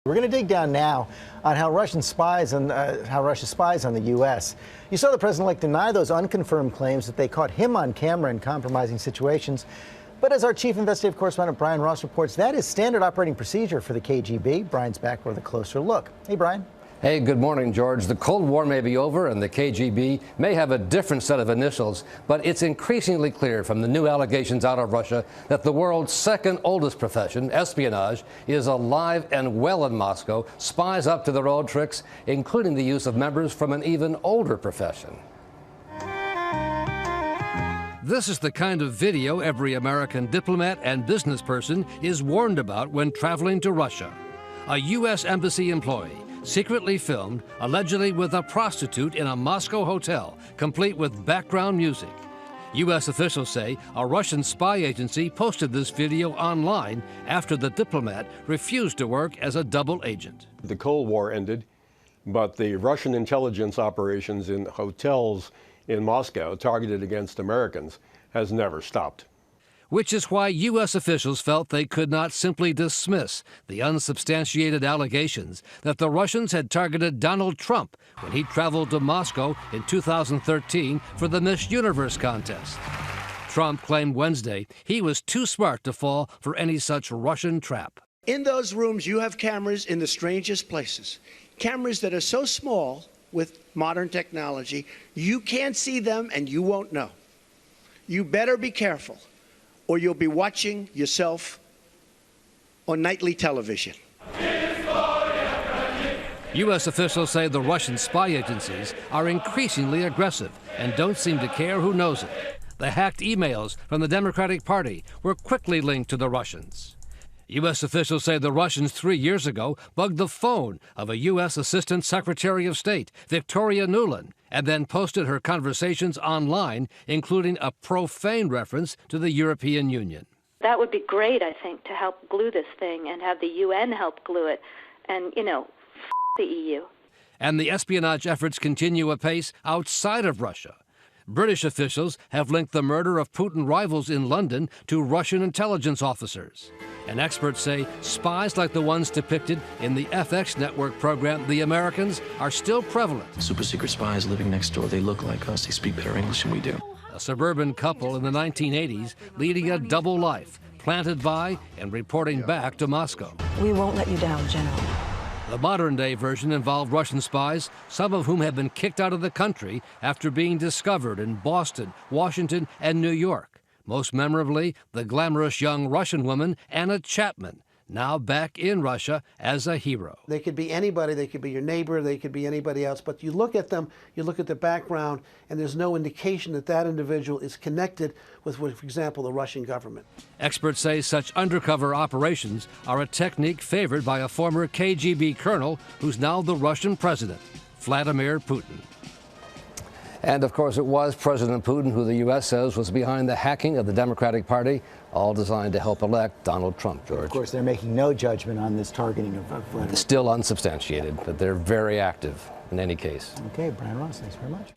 We're going to dig down now on how Russia spies on the U.S. You saw the president-elect deny those unconfirmed claims that they caught him on camera in compromising situations. But as our chief investigative correspondent Brian Ross reports, that is standard operating procedure for the KGB. Brian's back with a closer look. Hey, Brian. Hey, good morning, George. The Cold War may be over and the KGB may have a different set of initials, but it's increasingly clear from the new allegations out of Russia that the world's second oldest profession, espionage, is alive and well in Moscow. Spies up to their old tricks, including the use of members from an even older profession. This is the kind of video every American diplomat and business person is warned about when traveling to Russia. A U.S. embassy employee secretly filmed, allegedly with a prostitute in a Moscow hotel, complete with background music. U.S. officials say a Russian spy agency posted this video online after the diplomat refused to work as a double agent. The Cold War ended, but the Russian intelligence operations in hotels in Moscow targeted against Americans has never stopped. Which is why U.S. officials felt they could not simply dismiss the unsubstantiated allegations that the Russians had targeted Donald Trump when he traveled to Moscow in 2013 for the Miss Universe contest. Trump claimed Wednesday he was too smart to fall for any such Russian trap. In those rooms, you have cameras in the strangest places. Cameras that are so small with modern technology, you can't see them and you won't know. You better be careful, or you'll be watching yourself on nightly television. U.S. officials say the Russian spy agencies are increasingly aggressive and don't seem to care who knows it. The hacked emails from the Democratic Party were quickly linked to the Russians. U.S. officials say the Russians 3 years ago bugged the phone of a U.S. Assistant Secretary of State, Victoria Nuland, and then posted her conversations online, including a profane reference to the European Union. That would be great, I think, to help glue this thing and have the UN help glue it. And, the EU. And the espionage efforts continue apace outside of Russia. British officials have linked the murder of Putin rivals in London to Russian intelligence officers. And experts say spies like the ones depicted in the FX network program The Americans are still prevalent. Super secret spies living next door. They look like us. They speak better English than we do. A suburban couple in the 1980s leading a double life, planted by and reporting back to Moscow. We won't let you down, General. The modern-day version involved Russian spies, some of whom have been kicked out of the country after being discovered in Boston, Washington, and New York. Most memorably, the glamorous young Russian woman, Anna Chapman, now back in Russia as a hero. They could be anybody. They could be your neighbor. They could be anybody else. But you look at them, you look at their background, and there's no indication that that individual is connected with, for example, the Russian government. Experts say such undercover operations are a technique favored by a former KGB colonel who's now the Russian president, Vladimir Putin. And, of course, it was President Putin who the U.S. says was behind the hacking of the Democratic Party, all designed to help elect Donald Trump, George. Of course, they're making no judgment on this targeting of Vladimir. Still unsubstantiated, but they're very active in any case. Okay, Brian Ross, thanks very much.